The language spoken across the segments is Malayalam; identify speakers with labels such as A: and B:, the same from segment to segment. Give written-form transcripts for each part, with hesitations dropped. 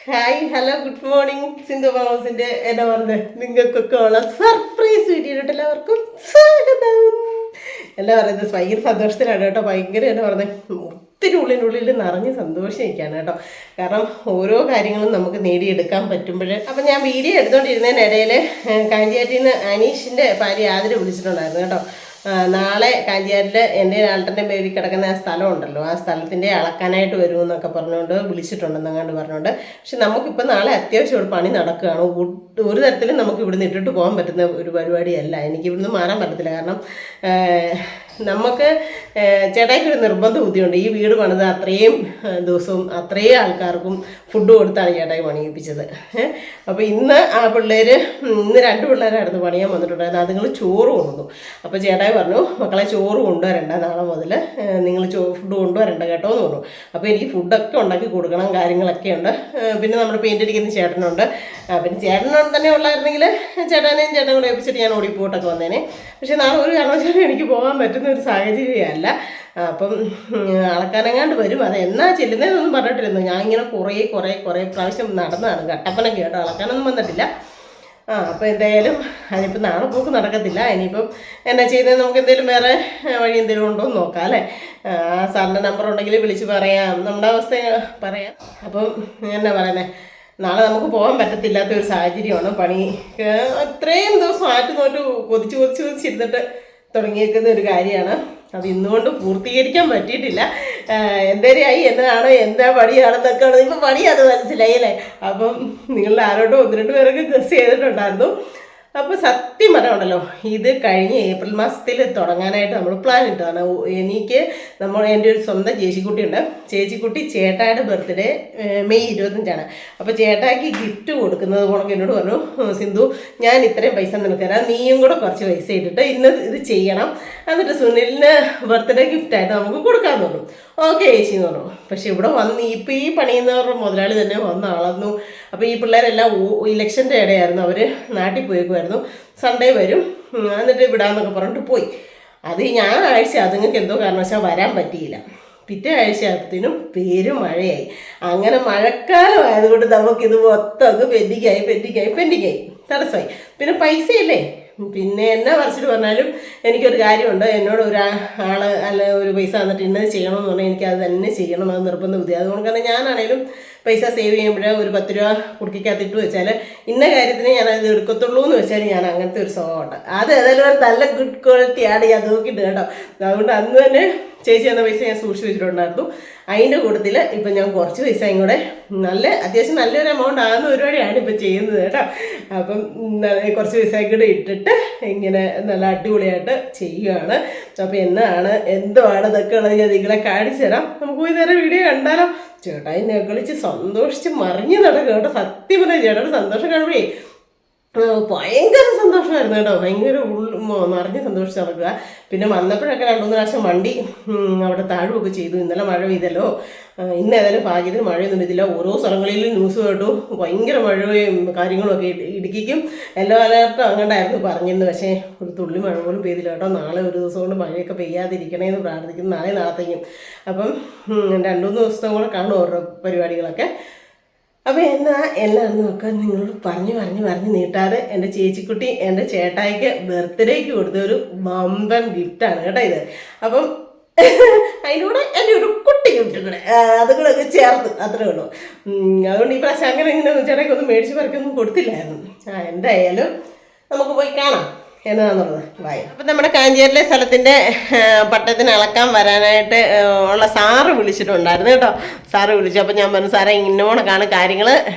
A: Hi hello good morning. Sindhu മാമസിന്റെ എന്നാ പറഞ്ഞത് നിങ്ങൾക്കൊക്കെ ഉള്ള സർപ്രൈസ് വീഡിയോട്ട് എല്ലാവർക്കും സ്വാഗതം. എന്താ പറയുന്നത്, ഭയങ്കര സന്തോഷത്തിലാണ് കേട്ടോ. ഭയങ്കര എന്നാ പറയുന്നത്, ഒത്തിരി ഉള്ളിനുള്ളിൽ നിറഞ്ഞ് സന്തോഷിക്കാണ് കേട്ടോ. കാരണം ഓരോ കാര്യങ്ങളും നമുക്ക് നേടിയെടുക്കാൻ പറ്റുമ്പോൾ അപ്പം ഞാൻ വീഡിയോ എടുത്തുകൊണ്ടിരുന്നതിനിടയിൽ കാഞ്ചിയാറ്റിൽ നിന്ന് അനീഷിൻ്റെ ഭാര്യ ആതിര വിളിച്ചിട്ടുണ്ടായിരുന്നു കേട്ടോ. നാളെ കാഞ്ചിയാറ്റിൽ എൻ്റെ ആൾട്ടൻ്റെ പേരിൽ കിടക്കുന്ന ആ സ്ഥലം ഉണ്ടല്ലോ, ആ സ്ഥലത്തിൻ്റെ അളക്കാനായിട്ട് വരുമെന്നൊക്കെ പറഞ്ഞുകൊണ്ട് വിളിച്ചിട്ടുണ്ടെന്നങ്ങാണ്ട് പറഞ്ഞുകൊണ്ട്. പക്ഷെ നമുക്കിപ്പോൾ നാളെ അത്യാവശ്യം ഒരു പണി നടക്കുകയാണ്. ഒരു തരത്തിലും നമുക്ക് ഇവിടുന്ന് ഇട്ടിട്ട് പോകാൻ പറ്റുന്ന ഒരു പരിപാടിയല്ല. എനിക്ക് ഇവിടുന്ന് മാറാൻ പറ്റത്തില്ല. കാരണം നമുക്ക് ചേട്ടായിക്കൊരു നിർബന്ധ ബുദ്ധിയുണ്ട്. ഈ വീട് പണിത് അത്രയും ദിവസവും അത്രയും ആൾക്കാർക്കും ഫുഡ് കൊടുത്താണ് ചേട്ടായി പണിയിപ്പിച്ചത്. അപ്പോൾ ഇന്ന് ആ ഇന്ന് 2 പിള്ളേരായിരുന്നു പണിയാൻ വന്നിട്ടുണ്ടായിരുന്നു. അതുങ്ങൾ ചോറ് കൊണ്ടുവന്നു. അപ്പോൾ ചേട്ടായി പറഞ്ഞു, മക്കളെ ചോറ് കൊണ്ടുവരണ്ട, നാളെ മുതൽ നിങ്ങൾ ഫുഡ് കൊണ്ടുവരണ്ട കേട്ടോ എന്ന് പറഞ്ഞു. അപ്പോൾ എനിക്ക് ഫുഡൊക്കെ ഉണ്ടാക്കി കൊടുക്കണം, കാര്യങ്ങളൊക്കെ ഉണ്ട്. പിന്നെ നമ്മുടെ പെയിൻ്റ് അടിക്കുന്ന ചേട്ടനുണ്ട്. പിന്നെ ചേട്ടനോട് തന്നെ ഉള്ളായിരുന്നെങ്കിൽ ചേട്ടൻ കൂടെ ഏൽപ്പിച്ചിട്ട് ഞാൻ ഓടിപ്പോട്ടൊക്കെ വന്നേനെ. പക്ഷേ നാളെ ഒരു കാരണവശാലും എനിക്ക് പോകാൻ പറ്റുന്ന ഒരു സാഹചര്യമല്ല. അപ്പം അളക്കാനെങ്ങാണ്ട് വരും. അത് എന്നാ ചെല്ലുന്നതെന്നൊന്നും പറഞ്ഞിട്ടിരുന്നു. ഞാൻ ഇങ്ങനെ കുറേ പ്രാവശ്യം നടന്നതാണ്. കട്ടപ്പനൊക്കെ കേട്ടോ, അളക്കാനൊന്നും വന്നിട്ടില്ല. അപ്പോൾ എന്തായാലും അതിനിപ്പോൾ നാളെ പോക്ക് നടക്കത്തില്ല. ഇനിയിപ്പം എന്നാ ചെയ്യുന്നത്, നമുക്ക് എന്തെങ്കിലും വേറെ വഴി എന്തെങ്കിലും ഉണ്ടോ എന്ന് നോക്കാം അല്ലേ. സാറിൻ്റെ നമ്പർ ഉണ്ടെങ്കിൽ വിളിച്ച് പറയാം, നമ്മുടെ അവസ്ഥ പറയാം. അപ്പം എന്നാ പറയുന്നത്, നാളെ നമുക്ക് പോകാൻ പറ്റത്തില്ലാത്തൊരു സാഹചര്യമാണ്. പണി ഇത്രയും ദിവസം ആറ്റുനോറ്റ് കൊതിച്ചിരുന്നിട്ട് തുടങ്ങിയേക്കുന്ന ഒരു കാര്യമാണ്. അത് ഇന്നുകൊണ്ട് പൂർത്തീകരിക്കാൻ പറ്റിയിട്ടില്ല. എന്തേരായി എന്നതാണ്, എന്താ പണിയാണെന്നൊക്കെ ഇപ്പം പണി അത് മനസ്സിലായി അല്ലേ. അപ്പം നിങ്ങളിൽ ആരോടും 1-2 പേരൊക്കെ ഗസ് ചെയ്തിട്ടുണ്ടായിരുന്നു. അപ്പോൾ സത്യം പറയാനുണ്ടല്ലോ, ഇത് കഴിഞ്ഞ് ഏപ്രിൽ മാസത്തിൽ തുടങ്ങാനായിട്ട് നമ്മൾ പ്ലാൻ ഇട്ടതാണ്. എൻ്റെ ഒരു സ്വന്തം ചേച്ചിക്കുട്ടിയുണ്ട്. ചേച്ചിക്കുട്ടി ചേട്ടായുടെ ബർത്ത്ഡേ മെയ് 25-ആണ്. അപ്പോൾ ചേട്ടായിക്ക് ഗിഫ്റ്റ് കൊടുക്കുന്നത് പോണക്ക് എന്നോട് പറഞ്ഞു, സിന്ധു ഞാൻ ഇത്രയും പൈസ നിനക്ക് തരാം, നീയും കൂടെ കുറച്ച് പൈസ ഇട്ടിട്ട് ഇത് ചെയ്യണം, എന്നിട്ട് സുനിലിന് ബർത്ത്ഡേ ഗിഫ്റ്റായിട്ട് നമുക്ക് കൊടുക്കാമെന്ന് പറഞ്ഞു. ഓക്കെ ചേച്ചി എന്ന് പറഞ്ഞു. പക്ഷെ ഇവിടെ വന്ന് ഇപ്പോൾ ഈ പണിയുന്നവരുടെ മുതലാളി തന്നെ വന്ന് അളന്നു. അപ്പോൾ ഈ പിള്ളേരെല്ലാം ഇലക്ഷൻ്റെ ഇടയായിരുന്നു, അവർ നാട്ടിൽ പോയേക്കുമായിരുന്നു. സൺഡേ വരും എന്നിട്ട് വിടാമെന്നൊക്കെ പറഞ്ഞിട്ട് പോയി. അത് ഞായറാഴ്ച അതുങ്ങൾക്ക് എന്തോ കാരണവശാൽ വരാൻ പറ്റിയില്ല. പിറ്റേ ആഴ്ച ആയപ്പോഴത്തേനും മഴയായി. അങ്ങനെ മഴക്കാലം ആയതുകൊണ്ട് നമുക്കിത് മൊത്തം അങ്ങ് പെൻഡിങ്ങായി തടസ്സമായി. പിന്നെ പൈസയില്ലേ, പിന്നെ എന്നാ പറിച്ചിട്ട് പറഞ്ഞാലും എനിക്കൊരു കാര്യമുണ്ട്. എന്നോട് ഒരു പൈസ തന്നിട്ട് ഇന്നത് ചെയ്യണമെന്ന് പറഞ്ഞാൽ എനിക്കത് തന്നെ ചെയ്യണം, അത് നിർബന്ധ ബുദ്ധി. അതുകൊണ്ട് തന്നെ ഞാനാണേലും പൈസ സേവ് ചെയ്യുമ്പോഴേ ഒരു 10 രൂപ കുടുക്കിക്കകത്തിട്ട് വെച്ചാൽ ഇന്ന കാര്യത്തിന് ഞാനത് എടുക്കത്തുള്ളൂ എന്ന് വെച്ചാൽ ഞാൻ അങ്ങനത്തെ ഒരു സ്വഭാവമുണ്ട്. അത് ഏതായാലും ഒരു നല്ല ഗുഡ് ക്വാളിറ്റിയാണ് ഞാൻ നോക്കിയിട്ട് കേട്ടോ. അതുകൊണ്ട് അന്ന് തന്നെ ചേച്ചി എന്ന പൈസ ഞാൻ സൂക്ഷിച്ച് വെച്ചിട്ടുണ്ടായിരുന്നു. അതിൻ്റെ കൂട്ടത്തിൽ ഇപ്പം ഞാൻ കുറച്ച് പൈസയും കൂടെ അത്യാവശ്യം നല്ലൊരു എമൗണ്ട് ആകുന്ന പരിപാടിയാണ് ഇപ്പം ചെയ്യുന്നത് കേട്ടോ. അപ്പം കുറച്ച് പൈസയും കൂടെ ഇട്ടിട്ട് ഇങ്ങനെ നല്ല അടിപൊളിയായിട്ട് ചെയ്യുകയാണ്. അപ്പോൾ എന്തുവാണ് ഇതൊക്കെ ഉള്ളത് ഞാൻ നിങ്ങളെ കാണിച്ചു തരാം. നമുക്ക് പോയി നേരെ വീഡിയോ കണ്ടാലോ. ചേട്ടായി നെകളിച്ച് സന്തോഷിച്ച് മറിഞ്ഞ് നടക്കുക കേട്ടോ. സത്യം പറഞ്ഞാൽ ചേട്ടായുടെ സന്തോഷം കാണുമ്പോഴേ ഭയങ്കര സന്തോഷമായിരുന്നു കേട്ടോ. ഭയങ്കര നിറഞ്ഞ് സന്തോഷിച്ച് നടക്കുക. പിന്നെ വന്നപ്പോഴൊക്കെ 2-3 പ്രാവശ്യം വണ്ടി അവിടെ താഴുമൊക്കെ ചെയ്തു. ഇന്നലെ മഴ പെയ്തല്ലോ. ഇന്ന് ഏതായാലും ഭാഗ്യത്തിന് മഴയൊന്നും ഇതില്ല. ഓരോ സ്ഥലങ്ങളിലും ന്യൂസ് കേട്ടു ഭയങ്കര മഴയും കാര്യങ്ങളൊക്കെ. ഇടുക്കിക്കും യെല്ലോ അലേർട്ടും അങ്ങോട്ടായിരുന്നു പറഞ്ഞിരുന്നത്. പക്ഷേ ഒരു തുള്ളി മഴ പോലും പെയ്തില്ല കേട്ടോ. നാളെ ഒരു ദിവസം കൊണ്ട് മഴയൊക്കെ പെയ്യാതിരിക്കണേന്ന് പ്രാർത്ഥിക്കുന്നു. നാളത്തേക്കും. അപ്പം 2-3 ദിവസം കൂടെ കാണും ഓരോ പരിപാടികളൊക്കെ. അപ്പോൾ എല്ലാവരും നോക്കാൻ നിങ്ങളോട് പറഞ്ഞ് നീട്ടാതെ എൻ്റെ ചേച്ചിക്കുട്ടി എൻ്റെ ചേട്ടായിക്ക് ബർത്ത്ഡേക്ക് കൊടുത്ത ഒരു വമ്പൻ ഗിഫ്റ്റാണ് കേട്ടോ ഇത്. അപ്പം അതിലൂടെ എൻ്റെ ഒരു കുട്ടി ഗിഫ്റ്റ് കൂടെ അതുകൂടെ ചേർത്ത് അത്രേ ഉള്ളൂ. അതുകൊണ്ട് ഈ പ്രാവശ്യം അങ്ങനെ ചേട്ടായിക്കൊന്നും മേടിച്ച് പറിക്കൊന്നും കൊടുത്തില്ലായിരുന്നു. എന്തായാലും നമുക്ക് പോയി കാണാം എന്നതാന്നുള്ളത്. വായ. അപ്പം നമ്മുടെ കാഞ്ചേരിയിലെ സ്ഥലത്തിൻ്റെ പട്ടത്തിന് അളക്കാൻ വരാനായിട്ട് ഉള്ള സാറ് വിളിച്ചിട്ടുണ്ടായിരുന്നു കേട്ടോ. സാറ് വിളിച്ചു. അപ്പം ഞാൻ പറഞ്ഞു, സാറേ ഇന്നോണക്കാണ് കാര്യങ്ങൾ,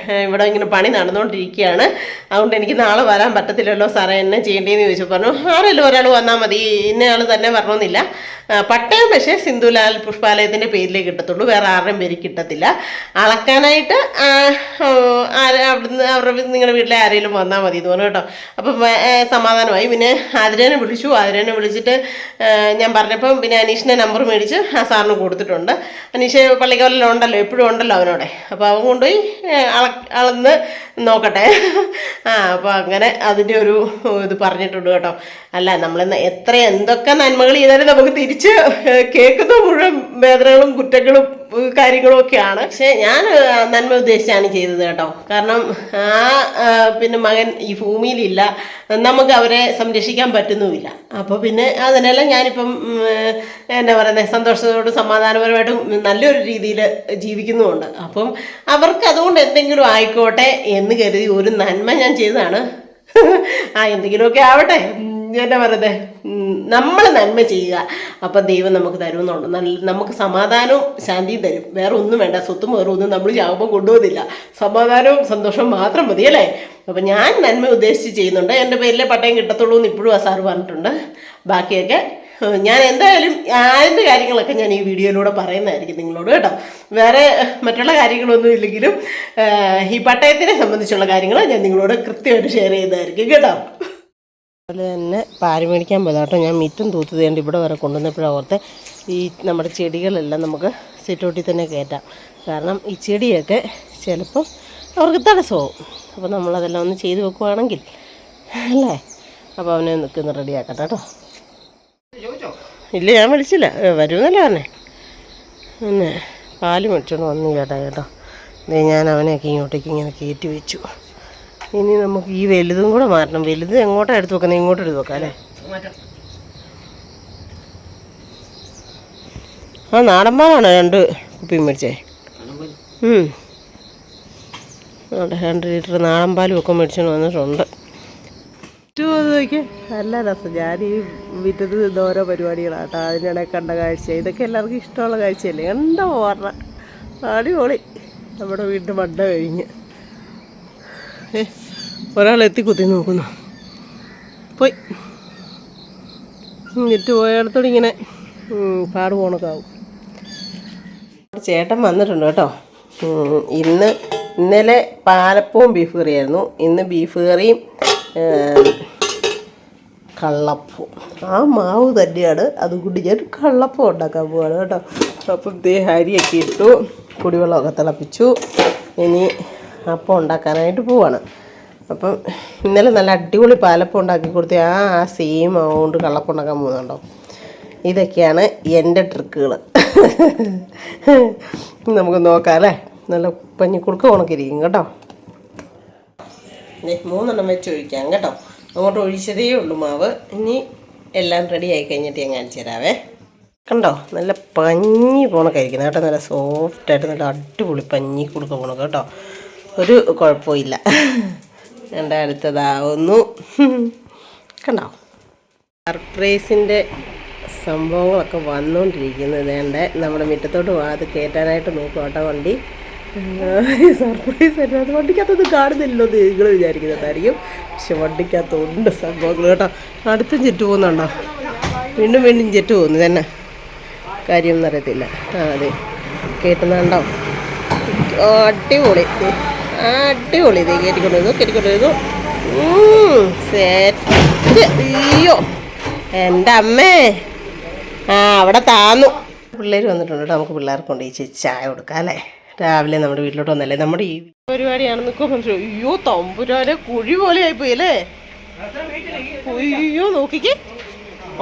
A: ഇവിടെ ഇങ്ങനെ പണി നടന്നുകൊണ്ടിരിക്കുകയാണ്, അതുകൊണ്ട് എനിക്ക് നാളെ വരാൻ പറ്റത്തില്ലല്ലോ സാറേ, എന്നെ ചെയ്യേണ്ടതെന്ന് ചോദിച്ചു. പറഞ്ഞു, ആരെങ്കിലും ഒരാൾ വന്നാൽ മതി, ഇന്നയാൾ തന്നെ വരണമെന്നില്ല. പട്ടയം പക്ഷേ സിന്ധുലാൽ പുഷ്പാലയത്തിൻ്റെ പേരിലേക്ക് കിട്ടത്തുള്ളൂ, വേറെ ആരുടെയും പേര് കിട്ടത്തില്ല. അളക്കാനായിട്ട് അവിടുന്ന് നിങ്ങളുടെ വീട്ടിലെ ആരെങ്കിലും വന്നാൽ മതി എന്ന് പറഞ്ഞു കേട്ടോ. അപ്പം സമാധാനമായി. പിന്നെ ആതിരേനെ വിളിച്ചിട്ട് ഞാൻ പറഞ്ഞപ്പം പിന്നെ അനീഷിൻ്റെ നമ്പർ മേടിച്ച് ആ സാറിന് കൊടുത്തിട്ടുണ്ട്. അനീഷ് പള്ളിക്കോലിലുണ്ടല്ലോ, എപ്പോഴും ഉണ്ടല്ലോ അവനോടെ. അപ്പോൾ അവൻ കൊണ്ടുപോയി അളന്ന് നോക്കട്ടെ. അപ്പോൾ അങ്ങനെ അതിൻ്റെ ഒരു ഇത് പറഞ്ഞിട്ടുണ്ട് കേട്ടോ. അല്ല നമ്മളെന്ന് എന്തൊക്കെ നന്മകൾ ചെയ്താലും നമുക്ക് തിരിച്ച് കേൾക്കുന്ന മുഴുവൻ വേദനകളും കുറ്റങ്ങളും കാര്യങ്ങളും ഒക്കെയാണ്. പക്ഷെ ഞാൻ നന്മ ഉദ്ദേശിച്ചാണ് ചെയ്തത് കേട്ടോ. കാരണം പിന്നെ മകൻ ഈ ഭൂമിയിലില്ല, നമുക്ക് അവരെ സംരക്ഷിക്കാൻ പറ്റുന്നുമില്ല. അപ്പോൾ പിന്നെ അതിനെല്ലാം ഞാനിപ്പം എന്താ പറയുന്നത്, സന്തോഷത്തോടും സമാധാനപരമായിട്ടും നല്ലൊരു രീതിയിൽ ജീവിക്കുന്നുമുണ്ട്. അപ്പം അവർക്ക് അതുകൊണ്ട് എന്തെങ്കിലും ആയിക്കോട്ടെ എന്ന് കരുതി ഒരു നന്മ ഞാൻ ചെയ്തതാണ്. എന്തെങ്കിലുമൊക്കെ ആവട്ടെ, എന്താ പറയുന്നത്, നമ്മൾ നന്മ ചെയ്യുക, അപ്പം ദൈവം നമുക്ക് തരുമെന്നുണ്ട്. നമുക്ക് സമാധാനവും ശാന്തിയും തരും. വേറെ ഒന്നും വേണ്ട, സ്വത്തും വേറെ ഒന്നും നമ്മൾ ചാവുമ്പോൾ കൊണ്ടുപോകുന്നില്ല. സമാധാനവും സന്തോഷവും മാത്രം മതി അല്ലേ. അപ്പം ഞാൻ നന്മ ഉദ്ദേശിച്ച് ചെയ്യുന്നുണ്ട്. എൻ്റെ പേരിലെ പട്ടയം കിട്ടത്തുള്ളൂ എന്ന് ഇപ്പോഴും ആ സാറ് പറഞ്ഞിട്ടുണ്ട്. ബാക്കിയൊക്കെ ഞാൻ എന്തായാലും അതിൻ്റെ കാര്യങ്ങളൊക്കെ ഞാൻ ഈ വീഡിയോയിലൂടെ പറയുന്നതായിരിക്കും നിങ്ങളോട് കേട്ടോ. വേറെ മറ്റുള്ള കാര്യങ്ങളൊന്നും ഇല്ലെങ്കിലും ഈ പട്ടയത്തിനെ സംബന്ധിച്ചുള്ള കാര്യങ്ങൾ ഞാൻ നിങ്ങളോട് കൃത്യമായിട്ട് ഷെയർ ചെയ്യുന്നതായിരിക്കും കേട്ടോ. അതുപോലെ തന്നെ പാല് മേടിക്കാൻ പോയതാ കേട്ടോ. ഞാൻ മിറ്റും തൂത്തുതേണ്ട ഇവിടെ വരെ കൊണ്ടുവന്നപ്പോഴാണ് ഓർത്തെ ഈ നമ്മുടെ ചെടികളെല്ലാം നമുക്ക് സിറ്റൗട്ടിൽ തന്നെ കയറ്റാം. കാരണം ഈ ചെടിയൊക്കെ ചിലപ്പം അവർക്ക് തടസ്സമാവും. അപ്പോൾ നമ്മളതെല്ലാം ഒന്ന് ചെയ്ത് വെക്കുവാണെങ്കിൽ അല്ലേ. അപ്പോൾ അവനെ നിൽക്കുന്ന റെഡിയാക്കട്ടെ കേട്ടോ. ഇല്ല, ഞാൻ വിളിച്ചില്ല, വരുമെന്നല്ലേ പറഞ്ഞേ. പിന്നെ പാല് മേടിച്ചോണ്ട് വന്നു കേട്ടോ. ഞാൻ അവനെയൊക്കെ ഇങ്ങോട്ടേക്ക് ഇങ്ങനെ കയറ്റി വെച്ചു. ഇനി നമുക്ക് ഈ വലുതും കൂടെ മാറ്റണം. വലുത് എങ്ങോട്ടാണ് എടുത്ത് വെക്കുന്നത്? ഇങ്ങോട്ട് എടുത്ത് വെക്കാം അല്ലേ. നാടൻ പാലാണോ 2 കുപ്പി മേടിച്ചേ? 2 ലിറ്റർ നാടൻ പാലും ഒക്കെ മേടിച്ചോണ്ട് വന്നിട്ടുണ്ട്. നല്ല രസം. ഞാൻ ഈ വിറ്റത് ഓരോ പരിപാടികളാട്ടോ. അതിനിടയിൽ കണ്ട കാഴ്ച, ഇതൊക്കെ എല്ലാവർക്കും ഇഷ്ടമുള്ള കാഴ്ചയല്ലേ. എന്താ പറഞ്ഞ അടിപൊളി. നമ്മുടെ വീട്ടിൽ മണ്ട കഴിഞ്ഞ് ഒരാൾ എത്തിക്കുത്തി നോക്കുന്നു. പോയി വിറ്റ് പോയടത്തോടെ ഇങ്ങനെ പാട് പോണക്കാവും. ചേട്ടൻ വന്നിട്ടുണ്ട് കേട്ടോ. ഇന്നലെ പാലപ്പവും ബീഫ് കറിയായിരുന്നു. ഇന്ന് ബീഫ് കറിയും കള്ളപ്പവും. ആ മാവ് തന്നെയാണ്, അതുകൊണ്ട് ഞാൻ കള്ളപ്പം ഉണ്ടാക്കാൻ പോവാണ് കേട്ടോ. അപ്പം അരിയൊക്കെ ഇട്ടു, കുടിവെള്ളമൊക്കെ തിളപ്പിച്ചു. ഇനി അപ്പം ഉണ്ടാക്കാനായിട്ട് പോവാണ്. അപ്പം ഇന്നലെ നല്ല അടിപൊളി പാലപ്പം ഉണ്ടാക്കി കൊടുത്ത ആ സെയിം കൊണ്ട് കള്ളപ്പം ഉണ്ടാക്കാൻ പോകുന്നുണ്ടോ. ഇതൊക്കെയാണ് എൻ്റെ ട്രിക്കുകൾ. നമുക്ക് നോക്കാം അല്ലേ. നല്ല പഞ്ഞിക്കുടുക്ക ഉണക്കിയിരിക്കും കേട്ടോ. 3 വെച്ച് ഒഴിക്കാം കേട്ടോ. അങ്ങോട്ട് ഒഴിച്ചതേ ഉള്ളൂ മാവ്. ഇനി എല്ലാം റെഡി ആയി കഴിഞ്ഞിട്ട് ഞാൻ കാണിച്ചു തരാവേ. കണ്ടോ, നല്ല പഞ്ഞി പോണക്കായിരിക്കുന്നത് കേട്ടോ. നല്ല സോഫ്റ്റായിട്ട് നല്ല അടിപൊളി പഞ്ഞി കൊടുക്ക പോണ കേട്ടോ. ഒരു കുഴപ്പമില്ല. എൻ്റെ അടുത്തതാവുന്നു. കണ്ടോ, സർപ്രൈസിൻ്റെ സംഭവങ്ങളൊക്കെ വന്നുകൊണ്ടിരിക്കുന്നത്. വേണ്ട നമ്മുടെ മുറ്റത്തോട്ട് അത് കയറ്റാനായിട്ട് നോക്കും കേട്ടോ വണ്ടി. സർപ്രൈസ് ആയിട്ട് അത് വണ്ടിക്കകത്തൊന്നും കാണുന്നില്ലല്ലോ എന്ന് നിങ്ങൾ വിചാരിക്കുന്നതായിരിക്കും. പക്ഷെ വണ്ടിക്കകത്തുണ്ട് സംഭവങ്ങൾ കേട്ടോ. അടുത്തും ചെറ്റ് പോകുന്നുണ്ടോ, വീണ്ടും വീണ്ടും ചെറ്റ് പോകുന്നു തന്നെ. കാര്യമൊന്നും അറിയത്തില്ല. അതെ കയറ്റുന്നുണ്ടോ. അടിപൊളി അടിപൊളി. ഇത് കയറ്റിക്കൊണ്ടിരുന്നു സെറ്റ്. അയ്യോ എൻ്റെ അമ്മേ, അവിടെ താന്നു. പിള്ളേർ വന്നിട്ടുണ്ട് കേട്ടോ. നമുക്ക് പിള്ളേർക്ക് കൊണ്ട് ഈ ചായ കൊടുക്കാം അല്ലേ. രാവിലെ നമ്മുടെ വീട്ടിലോട്ട് വന്നല്ലേ. നമ്മുടെ ഈ പരിപാടിയാണെന്നൊക്കെ മനസ്സിലാവും. അയ്യോ തമ്പുരാനെ, കുഴി പോലെ ആയിപ്പോയി അല്ലേ. അയ്യോ നോക്കിക്കേ,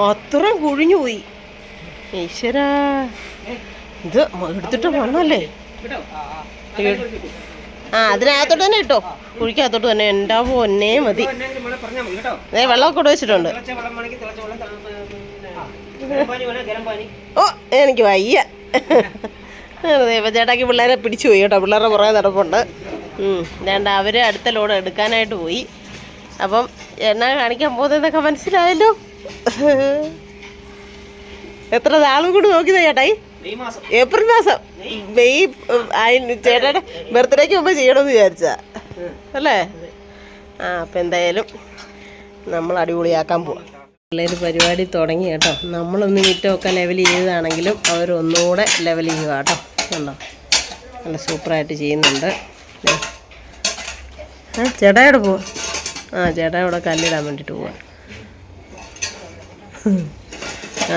A: അത്രയും കുഴിഞ്ഞു പോയി. ഈശ്വരാ, ഇത് എടുത്തിട്ട് വന്നല്ലേ. അതിനകത്തോട്ട് തന്നെ ഇട്ടോ, കുഴിക്കകത്തോട്ട് തന്നെ. എൻ്റെ പൊന്നേ മതി. വെള്ളമൊക്കെ കൊണ്ട് വെച്ചിട്ടുണ്ട്. ഓ എനിക്ക് വയ്യ. ദേവചേട്ടാക്കി പിള്ളേരെ പിടിച്ചു പോയി കേട്ടോ. പിള്ളേരുടെ കുറേ നടപ്പുണ്ട്. വേണ്ട, അവർ അടുത്ത ലോഡ് എടുക്കാനായിട്ട് പോയി. അപ്പം എന്നാ കാണിക്കാൻ പോകുന്നതൊക്കെ മനസ്സിലായല്ലോ. എത്ര നാളും കൂടി നോക്കിയതാ ചേട്ടായി? ഏപ്രിൽ മാസം. മെയ് ചേട്ടയുടെ ബർത്ത്ഡേക്ക് മുമ്പ് ചെയ്യണമെന്ന് വിചാരിച്ചാ അല്ലേ. അപ്പം എന്തായാലും നമ്മൾ അടിപൊളിയാക്കാൻ പോവാം. പിള്ളേർ പരിപാടി തുടങ്ങി കേട്ടോ. നമ്മളൊന്ന് മിറ്റമൊക്കെ ലെവൽ ചെയ്തതാണെങ്കിലും അവരൊന്നുകൂടെ ലെവൽ ചെയ്യുക കേട്ടോ. കണ്ടോ, നല്ല സൂപ്പറായിട്ട് ചെയ്യുന്നുണ്ട്. ചേട്ടായോടെ പോവാ. ചേട്ടായോടെ കല്ലിടാൻ വേണ്ടിയിട്ട് പോവാ.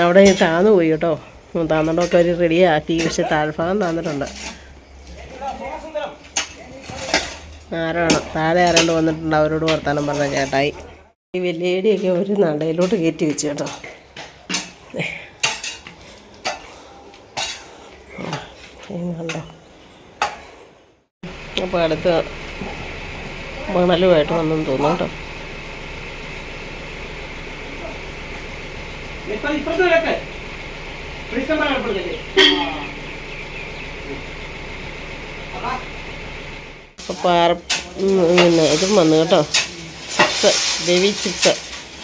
A: അവിടെ താന്നു പോയി കേട്ടോ. താന്നോണ്ടൊക്കെ അവർ റെഡിയാക്കി. പക്ഷെ താഴ്ഭാഗം താന്നിട്ടുണ്ട്. ആരാണ് താഴെ ആരാണ്ട് വന്നിട്ടുണ്ട്. അവരോട് വർത്താനം പറഞ്ഞ ചേട്ടായി. ഈ വെല്ലേടിയൊക്കെ ഒരു നടയിലോട്ട് കയറ്റി വെച്ചു കേട്ടോ. കണ്ടോ. അപ്പോൾ അടുത്ത് മണലുമായിട്ട് വന്നെന്ന് തോന്നുന്നു കേട്ടോ. പിന്നെ ഇതും വന്നു കേട്ടോ, ചിപ്സ്, ബേബി ചിപ്സ്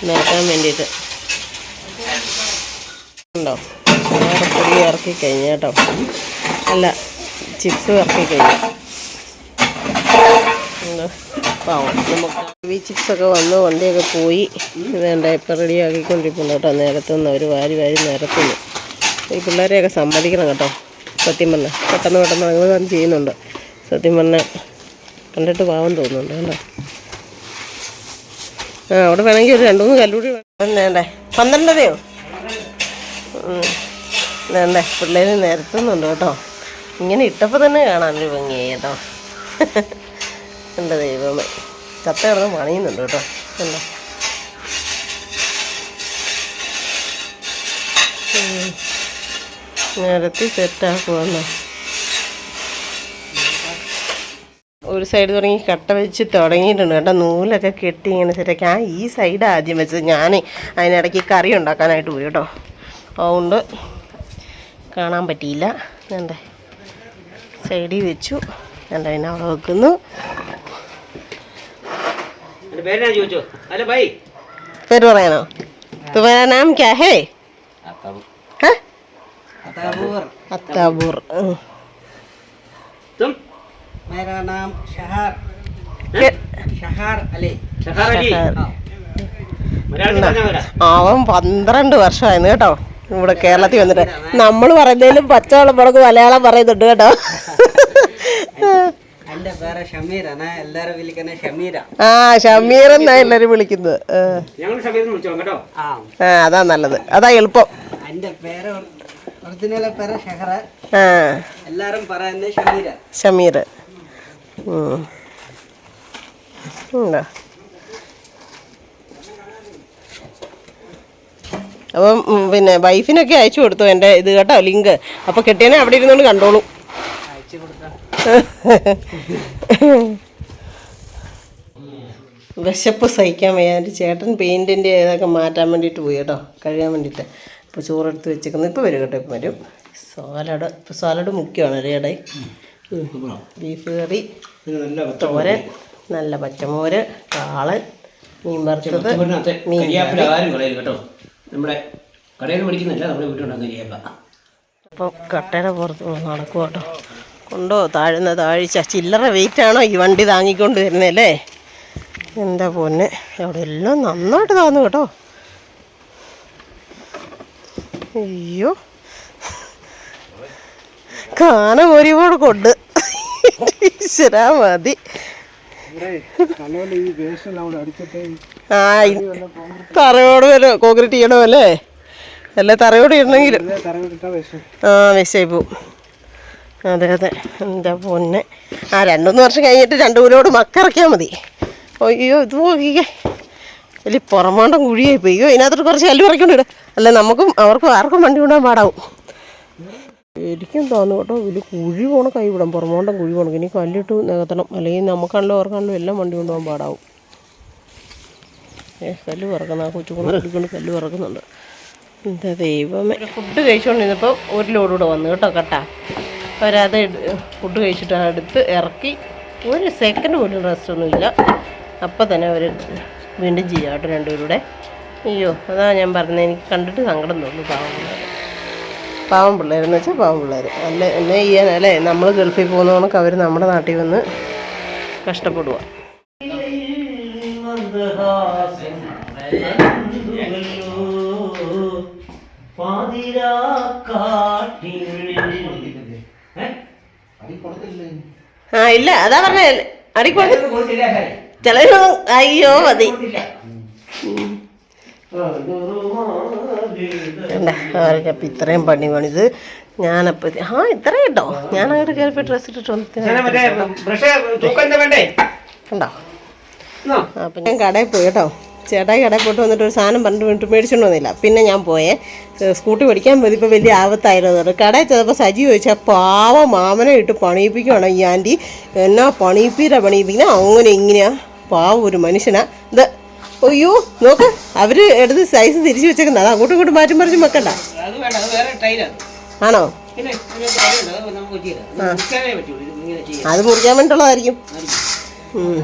A: നിറക്കാൻ വേണ്ടിയിട്ട് ഉണ്ടോ. പൊടി ഇറക്കി കഴിഞ്ഞു കേട്ടോ, അല്ല ചിപ്സ് ഇറക്കി കഴിഞ്ഞു. പാവം നമുക്ക് ബേബി ചിപ്സൊക്കെ വന്ന് വണ്ടിയൊക്കെ പോയി വേണ്ട ഇപ്പം റെഡിയാക്കിക്കൊണ്ടിരിക്കുന്നു കേട്ടോ. നിരത്തുനിന്ന് അവർ വാരി നിരത്തുന്നു. ഈ പിള്ളേരെയൊക്കെ സമ്മതിക്കണം കേട്ടോ. സത്യം പറഞ്ഞാൽ പെട്ടെന്ന് ഞങ്ങൾ ചെയ്യുന്നുണ്ട്. സത്യം പറഞ്ഞാൽ കണ്ടിട്ട് പാവം തോന്നുന്നുണ്ട് കേട്ടോ. അവിടെ വേണമെങ്കിൽ ഒരു 2-3 കല്ലൂടി വേണ്ടേ. 12:30 വേണ്ടേ. പിള്ളേർ നിരത്തുന്നുണ്ട് കേട്ടോ. ഇങ്ങനെ ഇട്ടപ്പോൾ തന്നെ കാണാനൊരു ഭംഗിയായി കേട്ടോ. എൻ്റെ ദൈവമേ, ചത്ത കിടന്ന് പണിയുന്നുണ്ട് കേട്ടോ. കണ്ടോ, നിരത്തി സെറ്റാക്കുവാന്നോ. ഒരു സൈഡ് തുടങ്ങി കട്ട വെച്ച് തുടങ്ങിയിട്ടുണ്ട് കേട്ടോ. നൂലൊക്കെ കെട്ടി ഇങ്ങനെ സെറ്റാക്കി. ഈ സൈഡ് ആദ്യം വെച്ചത് ഞാൻ അതിനിടയ്ക്ക് കറി ഉണ്ടാക്കാനായിട്ട് പോയി കേട്ടോ. അതുകൊണ്ട് കാണാൻ പറ്റിയില്ല. വേണ്ടേ സൈഡിൽ വെച്ചു. വേണ്ട പിന്നെ അവിടെ വെക്കുന്നു. പേര് പറയാനോ? तुम्हारा नाम क्या है? अत्ताबूर.
B: तुम?
C: मेरा नाम शहर अली.
A: അവൻ 12 വർഷമായിരുന്നു കേട്ടോ ഇവിടെ കേരളത്തിൽ വന്നിട്ട്. നമ്മൾ പറയുന്നതിലും പച്ചവെള്ളം മുളക് മലയാളം പറയുന്നുണ്ട് കേട്ടോ. ഷമീർ എന്നാ എല്ലാരും വിളിക്കുന്നത്. അതാ നല്ലത്, അതാ എളുപ്പം. ഷമീർ. അപ്പം പിന്നെ വൈഫിനൊക്കെ അയച്ചു കൊടുത്തു എൻ്റെ ഇത് കേട്ടോ, ലിങ്ക്. അപ്പോൾ കെട്ടിയനെ അവിടെ ഇരുന്നോണ്ട് കണ്ടോളൂ. വിശപ്പ് സഹിക്കാൻ വയ്യാണ്ട് ചേട്ടൻ പെയിൻറ്റിൻ്റെ ഇതൊക്കെ മാറ്റാൻ വേണ്ടിയിട്ട് പോയി കേട്ടോ, കഴിയാൻ വേണ്ടിയിട്ട്. അപ്പോൾ ചോറെടുത്ത് വെച്ചേക്കുന്നു. ഇപ്പോൾ വരും കേട്ടോ, ഇപ്പം വരും. സാലഡ് മുഖ്യമാണ് റെഡി. ബീഫ് കറി, തോരൻ, നല്ല പച്ചമോര്, കാളൻ, മീൻ വറുത്തത്, മീൻ അപ്പോൾ കട്ടയുടെ പുറത്ത് നടക്കും കേട്ടോ. കൊണ്ടോ താഴ്ച ചില്ലറ വെയിറ്റാണോ ഈ വണ്ടി താങ്ങിക്കൊണ്ട് വരുന്നല്ലേ. എന്താ പൊന്നെ, അവിടെ എല്ലാം നന്നായിട്ട് താന്നു കേട്ടോ. അയ്യോ, കാനം ഒരുപാട് കൊണ്ട് ഈശ്വരാ മതി. തറയോട് വല്ല കോൺക്രീറ്റ് ചെയ്യണോ അല്ലേ? അല്ല തറയോട് ഇടണമെങ്കിലും വിഷയായി പോവും. അതെ എന്താ പൊന്നെ. 2-3 വർഷം കഴിഞ്ഞിട്ട് 2 കിലോട് മക്കിറക്കിയാൽ മതി. അയ്യോ ഇത് നോക്കിക്കേ, വലിയ പുറമാണ്ടം കുഴിയായി പോയി. അയ്യോ ഇതിനകത്തോട്ട് കുറച്ച് കല്ല് പറിക്കൊണ്ടിടുക. അല്ല നമുക്കും അവർക്കും ആർക്കും വണ്ടി കൊണ്ടാൻ പാടാവും. എനിക്കും തോന്നു കേട്ടോ, വലിയ കുഴി പോകണം കൈ വിടാം. പുറമോണ്ടം കുഴി പോകണം. ഇനി കല്ലിട്ട് നികത്തണം, അല്ലെങ്കിൽ നമുക്കാണല്ലോ അവർക്കാണല്ലോ എല്ലാം വണ്ടി കൊണ്ടുപോകാൻ പാടാവും. കല്ല് പറക്കുന്ന ആ കൊച്ചുകൊണ്ട് കല്ല് പറക്കുന്നുണ്ട്. എന്താ ദൈവമേ. ഫുഡ് കഴിച്ചുകൊണ്ടിരുന്നപ്പോൾ 1 ലോഡ് കൂടെ വന്നു കേട്ടോ കട്ടാ. അവരത് ഫുഡ് കഴിച്ചിട്ട് അടുത്ത് ഇറക്കി 1 സെക്കൻഡ് പോലും റെസ്റ്റ് ഒന്നുമില്ല. അപ്പം തന്നെ അവർ വീണ്ടും ചെയ്യാം കേട്ടോ 2 പേരുടെ. അയ്യോ അതാ ഞാൻ പറഞ്ഞത്, എനിക്ക് കണ്ടിട്ട് സങ്കടം തോന്നുന്നു. പാവം പിള്ളേരെന്ന് വെച്ചാൽ പാവം പിള്ളേർ. അല്ല എന്നെ ചെയ്യാനല്ലേ, നമ്മൾ ഗൾഫിൽ പോകുന്ന കണക്ക് അവർ നമ്മുടെ നാട്ടിൽ വന്ന് കഷ്ടപ്പെടുക. ഇല്ല അതാ പറഞ്ഞ അടിക്കൊടുത്ത് ചിലര് അയ്യോ മതി. അവർക്കപ്പം ഇത്രയും പണിത് ഞാനപ്പോൾ ഇത്രയും കേട്ടോ. ഞാൻ അങ്ങോട്ട് കയറിപ്പോ ഡ്രസ്സ് ഇട്ടിട്ട് കണ്ടോ. അപ്പം ഞാൻ കടയിൽ പോയി കേട്ടോ. ചേട്ടായി കടയിൽ പോയിട്ട് വന്നിട്ട് ഒരു സാധനം പറഞ്ഞിട്ട് വീണ്ടും മേടിച്ചോണ്ട് വന്നില്ല. പിന്നെ ഞാൻ പോയേ സ്കൂട്ടി പഠിക്കാൻ പോയി. ഇപ്പോൾ വലിയ ആപത്തായിരുന്നു. കടയിൽ ചെന്നപ്പോൾ സജി ചോദിച്ചാൽ പാവ മാമനെ ഇട്ട് പണിയിപ്പിക്കുകയാണ് ഈ ആൻറ്റി. എന്നാ പണിയിപ്പിക്കുന്നത് അങ്ങനെ ഇങ്ങനെയാ. പാവം ഒരു മനുഷ്യനാ ഇത്. അയ്യോ നോക്ക്, അവർ എടുത്ത് സൈസ് തിരിച്ചു വെച്ചേക്കുന്നത്. അത് അങ്ങോട്ടും ഇങ്ങോട്ടും മാറ്റി മറിച്ചും വെക്കണ്ട.
C: അത് വേണ്ട, അത് വേറെ ടൈലാണ്.
A: ആണോ?
C: പിന്നെ നമുക്ക് പറ്റിയില്ല, മുറിക്കാനേ പറ്റുള്ളൂ. ഇത് ഇങ്ങനെ ചെയ്യാം.
A: അത് മുറിക്കാൻ വേണ്ടിയുള്ളതായിരിക്കും.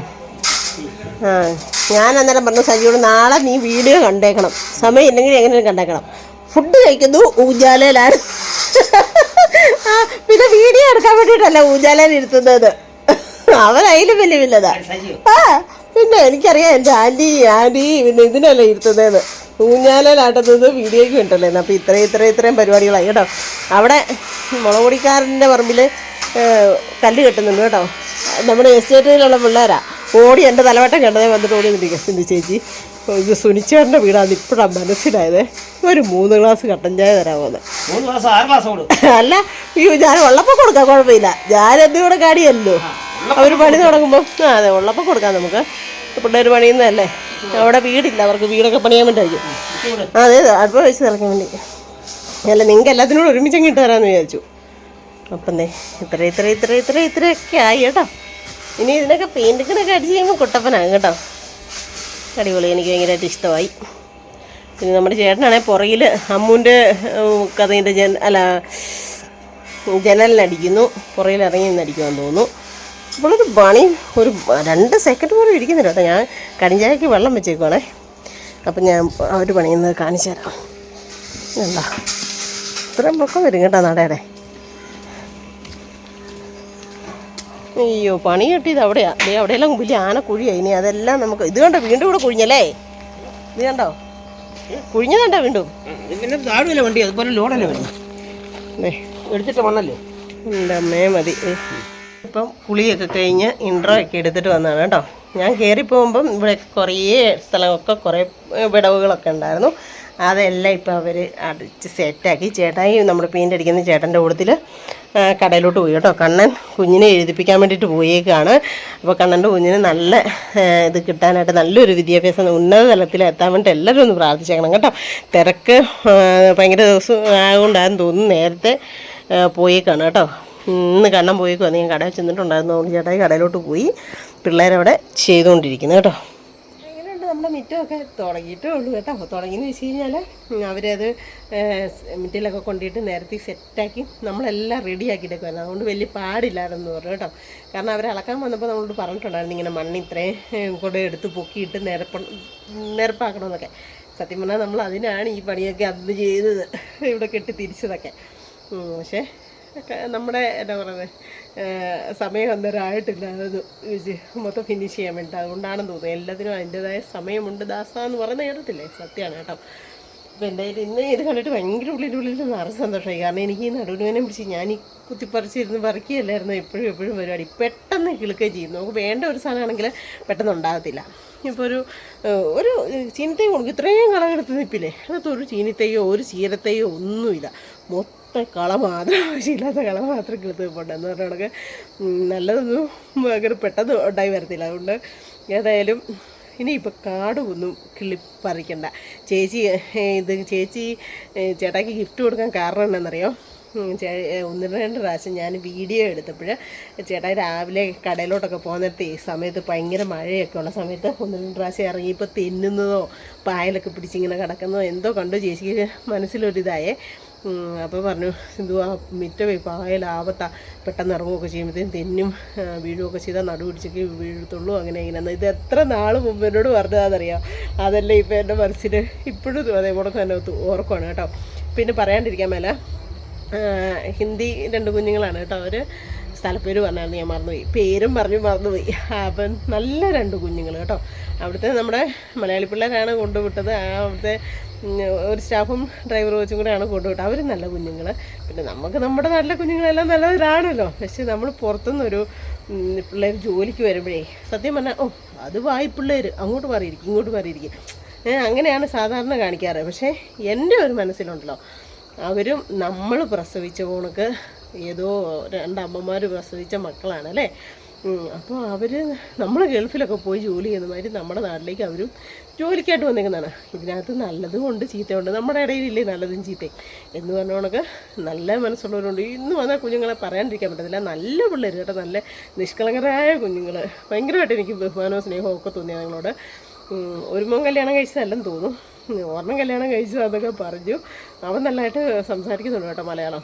A: ആ ഞാൻ അന്നേരം പറഞ്ഞു സജിയോട് നാളെ നീ വീഡിയോ കണ്ടേക്കണം, സമയം ഇല്ലെങ്കിൽ എങ്ങനെയും കണ്ടേക്കണം. ഫുഡ് കഴിക്കുന്നു ഊജാലയിലാണ്. പിന്നെ വീഡിയോ എടുക്കാൻ വേണ്ടിയിട്ടല്ല ഊജാലയിൽ ഇരുത്തുന്നത്. അവരതിലും വലിയ വലുതാ. ആ പിന്നെ എനിക്കറിയാം എൻ്റെ ആൻറ്റി പിന്നെ ഇതിനല്ല ഇരുത്തുന്നത്, ഊഞ്ഞാലയിലാട്ടുന്നത് വീഡിയോയ്ക്ക് വേണ്ടല്ലേ. അപ്പോൾ ഇത്രയും പരിപാടികളായി കേട്ടോ. അവിടെ മുളകൊടിക്കാരൻ്റെ പറമ്പിൽ കല്ല് കെട്ടുന്നുണ്ട് കേട്ടോ. നമ്മുടെ എസ്റ്റേറ്റിലുള്ള പിള്ളേരാ. ഓടി എൻ്റെ തലവട്ടം കണ്ടതേ വന്നിട്ട് ഓടി നിൽക്കുക. സിന്ധു ചേച്ചി ഇത് സുനിച്ചേട്ടൻ്റെ വീടാണ് ഇപ്പോഴാണ് മനസ്സിലായത്. ഒരു 3 ഗ്ലാസ് കട്ടൻ ചായ തരാമോന്ന്.
C: 3 ഗ്ലാസ് 6 ഗ്ലാസ് കൊടുക്കും.
A: അല്ല ഞാൻ ഉള്ളപ്പോൾ കൊടുക്കാം, കുഴപ്പമില്ല. ഞാൻ എന്തുകൂടെ കാടിയല്ലോ. അവർ പണി തുടങ്ങുമ്പോൾ അതെ ഉള്ളപ്പോൾ കൊടുക്കാം നമുക്ക്. പിള്ളേർ പണിയുന്നതല്ലേ. അവിടെ വീടില്ല, അവർക്ക് വീടൊക്കെ പണിയാൻ വേണ്ടിയായിരിക്കും. അതെ അടുപ്പ് വെച്ച് തിളയ്ക്കാൻ വേണ്ടി. അല്ല നിങ്ങൾക്ക് എല്ലാത്തിനോട് ഒരുമിച്ചങ്ങ് ഇട്ട് തരാമെന്ന് വിചാരിച്ചു. അപ്പം ഇത്രയൊക്കെ ആയി കേട്ടോ. ഇനി ഇതിനൊക്കെ പെയിൻറ്റിങ്ങിനൊക്കെ അടിച്ച് കഴിയുമ്പോൾ കുട്ടപ്പനാകും കേട്ടോ. അടിപൊളി, എനിക്ക് ഭയങ്കരമായിട്ട് ഇഷ്ടമായി. പിന്നെ നമ്മുടെ ചേട്ടനാണെങ്കിൽ പുറകിൽ അമ്മൂൻ്റെ കഥയിൻ്റെ ജനലിനടിക്കുന്നു. പുറകിൽ ഇറങ്ങി നിന്നടിക്കുമെന്ന് തോന്നുന്നു. ഇപ്പോഴൊരു പണി ഒരു 2 സെക്കൻഡ് പോലും ഇരിക്കുന്നില്ല കേട്ടോ. ഞാൻ കടിഞ്ചായക്ക് വെള്ളം വെച്ചേക്കുവാണേ. അപ്പം ഞാൻ അവർ പണിയുന്നത് കാണിച്ചു തരാം. എന്താ ഇത്രയും പൊക്കം വരും കേട്ടോ നടയുടെ. അയ്യോ പണി കിട്ടിയത് അവിടെയാണ്. അവിടെയെല്ലാം വലിയ ആനക്കുഴിയായി. ഇനി അതെല്ലാം നമുക്ക് ഇത് കണ്ടോ, വീണ്ടും ഇവിടെ കുഴിഞ്ഞല്ലേ. ഇത് കണ്ടോ കുഴിഞ്ഞതുണ്ടോ വീണ്ടും.
C: പിന്നെ താഴെ വണ്ടി അതുപോലെ ലോഡല്ലേ വരുന്നു. എടുത്തിട്ട് വന്നല്ലേ
A: എൻ്റെ അമ്മേ മതി. ഇപ്പം കുളിയൊക്കെ കഴിഞ്ഞ് ഇൻട്രോ ഒക്കെ എടുത്തിട്ട് വന്നതാണ് കേട്ടോ. ഞാൻ കയറി പോകുമ്പം ഇവിടെ കുറേ സ്ഥലമൊക്കെ കുറേ വിടവുകളൊക്കെ ഉണ്ടായിരുന്നു. അതെല്ലാം ഇപ്പോൾ അവർ അടിച്ച് സെറ്റാക്കി. ചേട്ടായി നമ്മുടെ പെയിൻ്റ് അടിക്കുന്ന ചേട്ടൻ്റെ കൂട്ടത്തിൽ കടയിലോട്ട് പോയി കേട്ടോ. കണ്ണൻ കുഞ്ഞിനെ എഴുതിപ്പിക്കാൻ വേണ്ടിയിട്ട് പോയേക്കാണ്. അപ്പോൾ കണ്ണൻ്റെ കുഞ്ഞിന് നല്ല ഇത് കിട്ടാനായിട്ട്, നല്ലൊരു വിദ്യാഭ്യാസം ഉന്നത തലത്തിൽ എത്താൻ വേണ്ടിയിട്ട് എല്ലാവരും ഒന്ന് പ്രാർത്ഥിച്ചേക്കണം കേട്ടോ. തിരക്ക് ഭയങ്കര ദിവസം ആയതുകൊണ്ടാണെന്ന് തോന്നുന്നു നേരത്തെ പോയേക്കാണ് കേട്ടോ. ഇന്ന് കണ്ണൻ പോയേക്കും. അത് ഞാൻ കടയിൽ ചെന്നിട്ടുണ്ടായിരുന്നു. ചേട്ടായി കടയിലോട്ട് പോയി. പിള്ളേരവിടെ ചെയ്തുകൊണ്ടിരിക്കുന്നു കേട്ടോ. എങ്ങനെയുണ്ട് നമ്മുടെ മിറ്റമൊക്കെ തുടങ്ങിയിട്ടേ ഉള്ളൂ കേട്ടോ. തുടങ്ങിയെന്ന് വെച്ച് കഴിഞ്ഞാൽ അവരത് മിറ്റിലൊക്കെ കൊണ്ടിട്ട് നേരത്തെ സെറ്റാക്കി നമ്മളെല്ലാം റെഡിയാക്കിയിട്ടേക്കുമായിരുന്നു. അതുകൊണ്ട് വലിയ പാടില്ലായിരുന്നു പറഞ്ഞു കേട്ടോ. കാരണം അവർ അളക്കാൻ വന്നപ്പോൾ നമ്മളോട് പറഞ്ഞിട്ടുണ്ടായിരുന്നു ഇങ്ങനെ മണ്ണ് ഇത്രയും കൂടെ എടുത്ത് പൊക്കിയിട്ട് നിരപ്പാക്കണമെന്നൊക്കെ. സത്യം പറഞ്ഞാൽ നമ്മൾ അതിനാണ് ഈ പണിയൊക്കെ അന്ന് ചെയ്തത്, ഇവിടെ കെട്ടി തിരിച്ചതൊക്കെ. പക്ഷേ നമ്മുടെ എന്താ പറയുന്നത് സമയം അന്നേരം ആയിട്ടില്ല അത് മൊത്തം ഫിനിഷ് ചെയ്യാൻ വേണ്ടി. അതുകൊണ്ടാണെന്ന് തോന്നുന്നു. എല്ലാത്തിനും അതിൻ്റെതായ സമയമുണ്ട് ദാസ എന്ന് പറയുന്നത് കേട്ടത്തില്ലേ, സത്യമാണ് കേട്ടോ. അപ്പോൾ എന്തായാലും ഇന്ന് ഇത് കണ്ടിട്ട് ഭയങ്കര ഉള്ളിൽ നിറച്ച് സന്തോഷമായി. കാരണം എനിക്ക് ഈ നടുവിനെ പിടിച്ച് ഞാൻ ഈ കുത്തിപ്പറിച്ചിരുന്ന് പറിക്കുകയല്ലായിരുന്നു എപ്പോഴും പരിപാടി. പെട്ടെന്ന് കിളുക്കുകയും ചെയ്യും. നമുക്ക് വേണ്ട ഒരു സാധനമാണെങ്കിൽ പെട്ടെന്ന് ഉണ്ടാകത്തില്ല. ഇപ്പോൾ ഒരു ചീനത്തൈ കൊടുക്കും, ഇത്രയും കളമെടുത്ത് നിൽപ്പില്ലേ, അകത്ത് ഒരു ചീനിത്തൈയോ ഒരു ചീരത്തൈയോ ഒന്നുമില്ല. മൊത്തം കള മാത്രം, ആവശ്യമില്ലാത്ത കള മാത്രം കിളുത്ത് പോണ്ടെന്ന് പറഞ്ഞാൽ നല്ലതൊന്നും ഭയങ്കര പെട്ടെന്ന് ഉണ്ടായി വരത്തില്ല. അതുകൊണ്ട് ഏതായാലും ഇനിയിപ്പോൾ കാടുമൊന്നും കിളിപ്പറിക്കണ്ട. ചേച്ചി ചേട്ടായിക്ക് ഗിഫ്റ്റ് കൊടുക്കാൻ കാരണം എന്താണെന്നറിയോ? 1-2 പ്രാവശ്യം ഞാൻ വീഡിയോ എടുത്തപ്പോൾ ചേട്ടായി രാവിലെ കടയിലോട്ടൊക്കെ പോകുന്നിടത്ത് ഈ സമയത്ത് ഭയങ്കര മഴയൊക്കെ ഉള്ള സമയത്ത് 1-2 പ്രാവശ്യം ഇറങ്ങിയപ്പോൾ തെന്നുന്നതോ പായലൊക്കെ പിടിച്ചിങ്ങനെ കിടക്കുന്നതോ എന്തോ കണ്ടു ചേച്ചിക്ക് മനസ്സിലൊരിതായേ. അപ്പോൾ പറഞ്ഞു സിന്ധു ആ മിറ്റമേ പായലാവത്താ, പെട്ടെന്ന് ഇറങ്ങുകയൊക്കെ ചെയ്യുമ്പോഴത്തേക്കും തെന്നും വീഴുകയൊക്കെ ചെയ്താൽ നടുപിടിച്ചൊക്കെ വീഴത്തുള്ളൂ. അങ്ങനെ ഇങ്ങനെ ഇത് എത്ര നാൾ മുമ്പ് എന്നോട് പറഞ്ഞതാണെന്നറിയാം. അതല്ലേ ഇപ്പോൾ എൻ്റെ മനസ്സിൽ ഇപ്പോഴും അതേപോലെ തന്നെ ഓർക്കുവാണ് കേട്ടോ. പിന്നെ പറയാണ്ടിരിക്കാൻ മേല ഹിന്ദി 2 കുഞ്ഞുങ്ങളാണ് കേട്ടോ. അവർ സ്ഥലപ്പേര് പറഞ്ഞായിരുന്നു, ഞാൻ മറന്നുപോയി, പേരും മറന്നുപോയി. അപ്പം നല്ല 2 കുഞ്ഞുങ്ങൾ കേട്ടോ. അവിടുത്തെ നമ്മുടെ മലയാളി പിള്ളേരാണ് കൊണ്ടുവിട്ടത്. അവിടുത്തെ ഒരു സ്റ്റാഫും ഡ്രൈവർ വെച്ചും കൂടെയാണ് കൊണ്ടുവിട്ടത്. അവർ നല്ല കുഞ്ഞുങ്ങൾ. പിന്നെ നമുക്ക് നമ്മുടെ നാട്ടിലെ കുഞ്ഞുങ്ങളെല്ലാം നല്ലവരാണല്ലോ. പക്ഷേ നമ്മൾ പുറത്തുനിന്നൊരു പിള്ളേർ ജോലിക്ക് വരുമ്പോഴേ സത്യം പറഞ്ഞാൽ അത് വായ്പിള്ളേർ അങ്ങോട്ട് മാറിയിരിക്കും ഇങ്ങോട്ട് മാറിയിരിക്കും അങ്ങനെയാണ് സാധാരണ കാണിക്കാറ്. പക്ഷേ എൻ്റെ ഒരു മനസ്സിലുണ്ടല്ലോ, അവരും നമ്മൾ പ്രസവിച്ച പോണക്ക് ഏതോ 2 അമ്മമാർ പ്രസവിച്ച മക്കളാണ് അല്ലേ. അപ്പോൾ അവർ നമ്മൾ ഗൾഫിലൊക്കെ പോയി ജോലി ചെയ്യുന്ന മാതിരി നമ്മുടെ നാട്ടിലേക്ക് അവരും ജോലിക്കായിട്ട് വന്നിരിക്കുന്നതാണ്. ഇതിനകത്ത് നല്ലതും ഉണ്ട് ചീത്തയുണ്ട്. നമ്മുടെ ഇടയിലില്ലേ നല്ലതും ചീത്തയും എന്ന് പറഞ്ഞ കണക്ക് നല്ല മനസ്സുള്ളവരുണ്ട്. ഇന്ന് വന്ന കുഞ്ഞുങ്ങളെ പറയാണ്ടിരിക്കാൻ പറ്റത്തില്ല. നല്ല പിള്ളേർ കേട്ടോ, നല്ല നിഷ്കളങ്കരായ കുഞ്ഞുങ്ങൾ. ഭയങ്കരമായിട്ട് എനിക്ക് ബഹുമാനവും സ്നേഹവും ഒക്കെ തോന്നിയ ഞങ്ങളോട്. ഒരു മോൻ കല്യാണം കഴിച്ചതല്ലെന്ന് തോന്നുന്നു, ഓർമ്മ കല്യാണം കഴിച്ചതെന്നൊക്കെ പറഞ്ഞു. അവൻ നല്ലതായിട്ട് സംസാരിക്കുന്നുണ്ട് കേട്ടോ മലയാളം.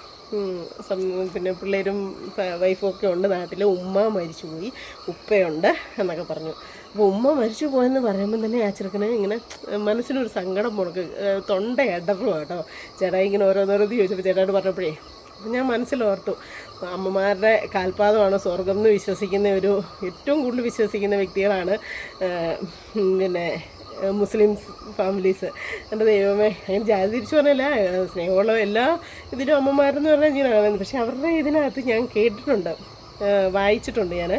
A: പിന്നെ പിള്ളേരും വൈഫും ഒക്കെ ഉണ്ട് നാട്ടിൽ. ഉമ്മ മരിച്ചുപോയി, ഉപ്പയുണ്ട് എന്നൊക്കെ പറഞ്ഞു. അപ്പോൾ ഉമ്മ മരിച്ചു പോയെന്ന് പറയുമ്പോൾ തന്നെ ആ ചെറുക്കന് ഇങ്ങനെ മനസ്സിനൊരു സങ്കടം മുടക്ക്, തൊണ്ട ഇടറും കേട്ടോ. ചേട്ടാ ഇങ്ങനെ ഓരോന്നോരോന്ന് ചോദിച്ചപ്പോൾ ചേട്ടായിട്ട് പറഞ്ഞപ്പോഴേ അപ്പം ഞാൻ മനസ്സിലോർത്തു, അമ്മമാരുടെ കാൽപാദമാണ് സ്വർഗം എന്ന് വിശ്വസിക്കുന്ന ഏറ്റവും കൂടുതൽ വിശ്വസിക്കുന്ന വ്യക്തികളാണ് പിന്നെ മുസ്ലിംസ് ഫാമിലീസ്. എൻ്റെ ദൈവമേ, അങ്ങനെ ജാതി തിരിച്ചു പറഞ്ഞല്ല, സ്നേഹമുള്ള എല്ലാ ഇതിലും അമ്മമാരെന്ന് പറഞ്ഞാൽ ഇങ്ങനെയാണ്. പക്ഷെ അവരുടെ ഇതിനകത്ത് ഞാൻ കേട്ടിട്ടുണ്ട്, വായിച്ചിട്ടുണ്ട് ഞാൻ.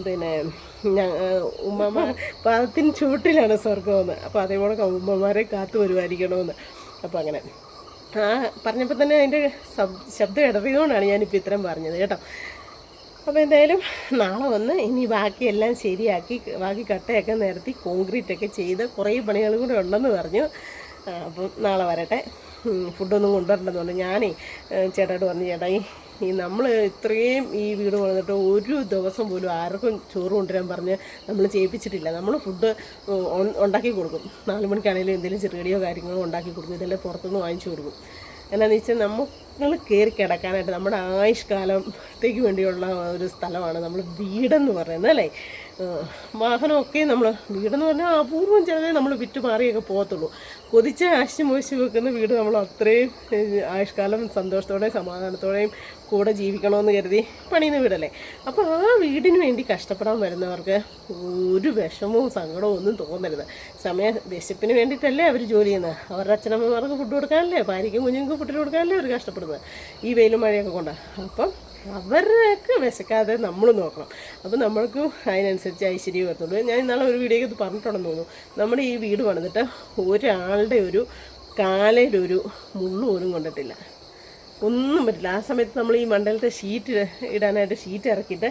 A: പിന്നെ ഉമ്മമാ പാദത്തിന് ചുവട്ടിലാണ് സ്വർഗമെന്ന്. അപ്പോൾ അതേപോലെ ഉമ്മമാരെ കാത്തു വരുമായിരിക്കണമെന്ന്. അപ്പോൾ അങ്ങനെ പറഞ്ഞപ്പോൾ തന്നെ അതിൻ്റെ ശബ്ദം ഇടറിയതുകൊണ്ടാണ് ഞാനിപ്പോൾ ഇത്രയും പറഞ്ഞത് കേട്ടോ. അപ്പോൾ എന്തായാലും നാളെ വന്ന് ഇനി ബാക്കിയെല്ലാം ശരിയാക്കി ബാക്കി കട്ടയൊക്കെ നിരത്തി കോൺക്രീറ്റൊക്കെ ചെയ്ത് കുറേ പണികളും കൂടെ ഉണ്ടെന്ന് പറഞ്ഞു. അപ്പം നാളെ വരട്ടെ. ഫുഡൊന്നും കൊണ്ടുവരണ്ടെന്നുണ്ട്. ഞാനേ ചേട്ടായിട്ട് പറഞ്ഞു, ചേട്ടായി ഈ നമ്മൾ ഇത്രയും ഈ വീട് വന്നിട്ട് ഒരു ദിവസം പോലും ആർക്കും ചോറ് കൊണ്ടുവരാൻ പറഞ്ഞ് നമ്മൾ ചെയ്യിപ്പിച്ചിട്ടില്ല. നമ്മൾ ഫുഡ് ഉണ്ടാക്കി കൊടുക്കും. 4 മണിക്കാണെങ്കിലും എന്തെങ്കിലും ചെറുകടിയോ കാര്യങ്ങളോ ഉണ്ടാക്കി കൊടുക്കും. ഇതെല്ലാം പുറത്തുനിന്ന് വാങ്ങിച്ചു കൊടുക്കും. എന്നാന്ന് വെച്ചാൽ നമ്മൾ കയറി കിടക്കാനായിട്ട് നമ്മുടെ ആയുഷ്കാലത്തേക്ക് വേണ്ടിയുള്ള ഒരു സ്ഥലമാണ് നമ്മൾ വീടെന്ന് പറയുന്നത് അല്ലേ. വാഹനമൊക്കെ നമ്മൾ വീടെന്ന് പറഞ്ഞാൽ അപൂർവം ചിലവേ നമ്മൾ വിറ്റ് മാറിയൊക്കെ പോകത്തുള്ളൂ. കൊതിച്ച് ആശി മോശി വെക്കുന്ന വീട് നമ്മൾ അത്രയും ആയുഷ്കാലം സന്തോഷത്തോടെയും സമാധാനത്തോടെയും കൂടെ ജീവിക്കണമെന്ന് കരുതി പണിയുന്ന വീടല്ലേ. അപ്പോൾ ആ വീടിന് വേണ്ടി കഷ്ടപ്പെടാൻ വരുന്നവർക്ക് ഒരു വിഷമവും സങ്കടവും ഒന്നും തോന്നരുത്. വിശപ്പിന് വേണ്ടിയിട്ടല്ലേ അവർ ജോലി ചെയ്യുന്നത്. അവരുടെ അച്ഛനമ്മമാർക്ക് ഫുഡ് കൊടുക്കാനല്ലേ, ഭാര്യയ്ക്കും കുഞ്ഞുങ്ങൾക്ക് ഫുഡ് കൊടുക്കാനല്ലേ അവർ കഷ്ടപ്പെടുന്നത് ഈ വെയിലും മഴയൊക്കെ കൊണ്ട്. അപ്പം അവരൊക്കെ വിശക്കാതെ നമ്മൾ നോക്കണം. അപ്പം നമ്മൾക്കും അതിനനുസരിച്ച് ഐശ്വര്യം വരുന്നുള്ളൂ. ഞാൻ ഇന്നാളെ ഒരു വീഡിയോയ്ക്ക് ഇത് പറഞ്ഞിട്ടുണ്ടെന്ന് തോന്നുന്നു. നമ്മുടെ ഈ വീട് പണിതിട്ട് ഒരാളുടെ ഒരു കാലയിലൊരു മുള്ളു പോലും കൊണ്ടിട്ടില്ല, ഒന്നും പറ്റില്ല. ആ സമയത്ത് നമ്മൾ ഈ മണ്ടലത്തെ ഷീറ്റ് ഇടാനായിട്ട് ഷീറ്റ് ഇറക്കിയിട്ട്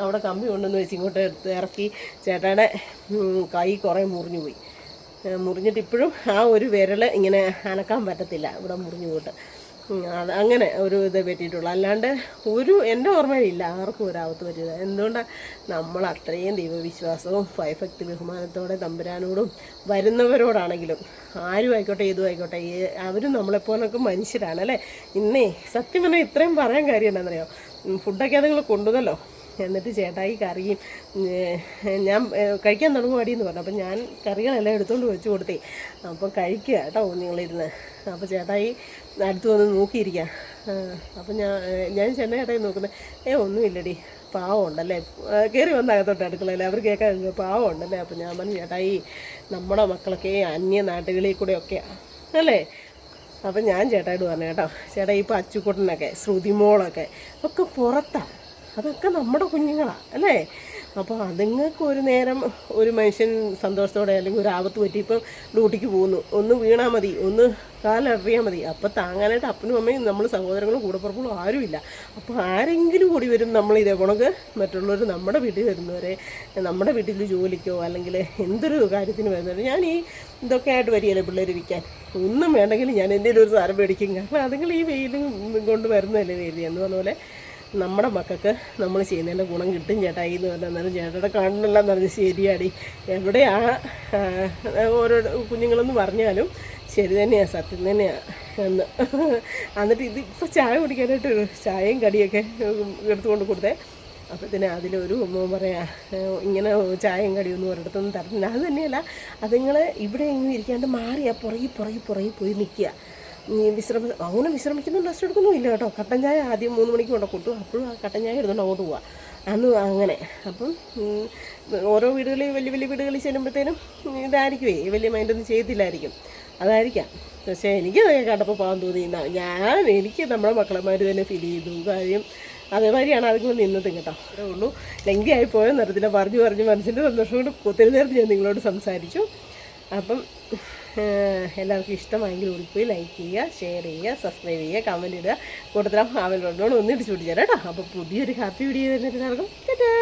A: അവിടെ കമ്പി കൊണ്ടുവന്ന് വെച്ച് ഇങ്ങോട്ട് ഇറക്കി ചേട്ടായുടെ കൈ കുറേ മുറിഞ്ഞു പോയി. മുറിഞ്ഞിട്ട് ഇപ്പോഴും ആ ഒരു വിരൽ ഇങ്ങനെ അനക്കാൻ പറ്റത്തില്ല, ഇവിടെ മുറിഞ്ഞു പോയിട്ട്. അങ്ങനെ ഒരു ഇത് പറ്റിയിട്ടുള്ളൂ. അല്ലാണ്ട് എൻ്റെ ഓർമ്മയിലില്ല ആർക്കും ഒരാപത്ത് പറ്റിയത്. എന്തുകൊണ്ടാണ് നമ്മൾ അത്രയും ദൈവവിശ്വാസവും ഭയഭക്തി ബഹുമാനത്തോടെ തമ്പുരാനോടും വരുന്നവരോടാണെങ്കിലും ആരും ആയിക്കോട്ടെ ഏതും ആയിക്കോട്ടെ അവരും നമ്മളെപ്പോലൊക്കെ മനുഷ്യരാണ് അല്ലേ. ഇന്നേ സത്യം പറഞ്ഞാൽ ഇത്രയും പറയാൻ കാര്യം എന്താണെന്നറിയോ, ഫുഡൊക്കെ അതുങ്ങൾ കൊണ്ടുവന്നല്ലോ. എന്നിട്ട് ചേട്ടായി കറിയും ഞാൻ കഴിക്കാൻ തുടങ്ങുവാടിയെന്ന് പറഞ്ഞു. അപ്പം ഞാൻ കറികളെല്ലാം എടുത്തുകൊണ്ട് വെച്ച് കൊടുത്തേ. അപ്പം കഴിക്കുക കേട്ടോ നിങ്ങളിരുന്ന്. അപ്പോൾ ചേട്ടായി അടുത്ത് വന്ന് നോക്കിയിരിക്കുക. അപ്പം ഞാൻ ചേട്ടായി നോക്കുന്നത് ഒന്നുമില്ലടി പാവം ഉണ്ടല്ലേ, കയറി വന്ന അകത്തോട്ട് അടുക്കളല്ലേ, അവർ കേൾക്കാൻ പാവം ഉണ്ടല്ലേ. അപ്പം ഞാൻ പറഞ്ഞു ചേട്ടായി നമ്മുടെ മക്കളൊക്കെ അന്യ നാട്ടുകളിൽ കൂടെയൊക്കെയാണ് അല്ലേ. അപ്പം ഞാൻ ചേട്ടായിട്ട് പറഞ്ഞു കേട്ടോ, ചേട്ടാ ഇപ്പോൾ അച്ചുക്കുട്ടനൊക്കെ ശ്രുതിമോളൊക്കെ ഒക്കെ പുറത്താണ്, അതൊക്കെ നമ്മുടെ കുഞ്ഞുങ്ങളാണ് അല്ലേ. അപ്പോൾ അതുങ്ങൾക്ക് ഒരു നേരം ഒരു മനുഷ്യൻ സന്തോഷത്തോടെ അല്ലെങ്കിൽ ഒരു ആപത്ത് പറ്റിയപ്പോൾ ഡ്യൂട്ടിക്ക് പോകുന്നു, ഒന്ന് വീണാൽ മതി, ഒന്ന് കാലറിയാൽ മതി, അപ്പോൾ താങ്ങാനായിട്ട് അപ്പനും അമ്മയും നമ്മൾ സഹോദരങ്ങളും കൂടപ്പുറപ്പുകളും ആരുമില്ല. അപ്പോൾ ആരെങ്കിലും കൂടി വരും. നമ്മൾ ഇതേ കണക്ക് മറ്റുള്ളവർ നമ്മുടെ വീട്ടിൽ വരുന്നവരെ നമ്മുടെ വീട്ടിൽ ജോലിക്കോ അല്ലെങ്കിൽ എന്തൊരു കാര്യത്തിന് വരുന്നവർ ഞാൻ ഈ ഇതൊക്കെ ആയിട്ട് വരികയല്ലേ പിള്ളേർ വിൽക്കാൻ. ഒന്നും വേണ്ടെങ്കിൽ ഞാൻ എന്തെങ്കിലും ഒരു സാരം മേടിക്കും. കാരണം അതുങ്ങൾ ഈ വെയിലും കൊണ്ട് വരുന്നതല്ലേ വേദി എന്ന് പറഞ്ഞ പോലെ നമ്മുടെ മക്കൾക്ക് നമ്മൾ ചെയ്യുന്നതിൻ്റെ ഗുണം കിട്ടും ചേട്ടായി എന്ന് പറഞ്ഞാൽ ചേട്ടയുടെ കാണണമെല്ലാം പറഞ്ഞ് ശരിയാടി. എവിടെയാ ഓരോ കുഞ്ഞുങ്ങളെന്ന് പറഞ്ഞാലും ശരി തന്നെയാണ്, സത്യം തന്നെയാണ് എന്ന്. എന്നിട്ട് ഇതിപ്പോൾ ചായ കുടിക്കാനായിട്ട് ചായയും കടിയൊക്കെ എടുത്തുകൊണ്ട് കൊടുത്തേ. അപ്പോഴത്തേന് അതിലൊരു മോൻ പറയാം ഇങ്ങനെ ചായയും കടിയൊന്നും ഒരിടത്തൊന്നും തരത്തില്ല. അത് തന്നെയല്ല, അതുങ്ങൾ ഇവിടെ ഇങ്ങനെ ഇരിക്കാണ്ട് മാറിയാൽ പുറകെ പോയി നിൽക്കുക. അങ്ങനെ വിശ്രമിക്കുന്നും റെസ്റ്റ് എടുക്കൊന്നും ഇല്ല കേട്ടോ. കട്ടൻ ചായ ആദ്യം 3 മണിക്ക് കൊണ്ട് കൊടുത്തു, അപ്പോഴും ആ കട്ടൻ ചായ എടുത്തുകൊണ്ട് അങ്ങോട്ട് പോവാം അന്ന് അങ്ങനെ. അപ്പം ഓരോ വീടുകളിൽ വലിയ വീടുകളിൽ ചെല്ലുമ്പോഴത്തേനും ഇതായിരിക്കുമേ വലിയ മൈൻഡൊന്നും ചെയ്തില്ലായിരിക്കും, അതായിരിക്കാം. പക്ഷേ എനിക്ക് കണ്ടപ്പോൾ പോകാൻ തോന്നി. എനിക്ക് നമ്മുടെ മക്കളന്മാർ തന്നെ ഫീൽ ചെയ്തു കാര്യം. അതേമാതിരിയാണ് അതുങ്ങൾ നിന്നതും കേട്ടോ. അത്രേ ഉള്ളൂ. ലെങ്തി ആയി പോയെന്ന് അറിയത്തില്ല. പറഞ്ഞു മനസ്സിൻ്റെ സന്തോഷം കൊണ്ട് ഒത്തിരി നേരത്തെ ഞാൻ നിങ്ങളോട് സംസാരിച്ചു. അപ്പം എല്ലാവർക്കും ഇഷ്ടമായെങ്കിൽ ഓടിപ്പോയി ലൈക്ക് ചെയ്യുക, ഷെയർ ചെയ്യുക, സബ്സ്ക്രൈബ് ചെയ്യുക, കമൻറ്റ് ഇടുക, കൂട്ടത്തിലും ആവൽ കൊണ്ടോട് ഒന്നിടിച്ച് പിടിച്ചാൽ കേട്ടോ. അപ്പോൾ പുതിയൊരു ഹാപ്പി വീഡിയോ വരുന്നതിന് എല്ലാവർക്കും ടാറ്റാ.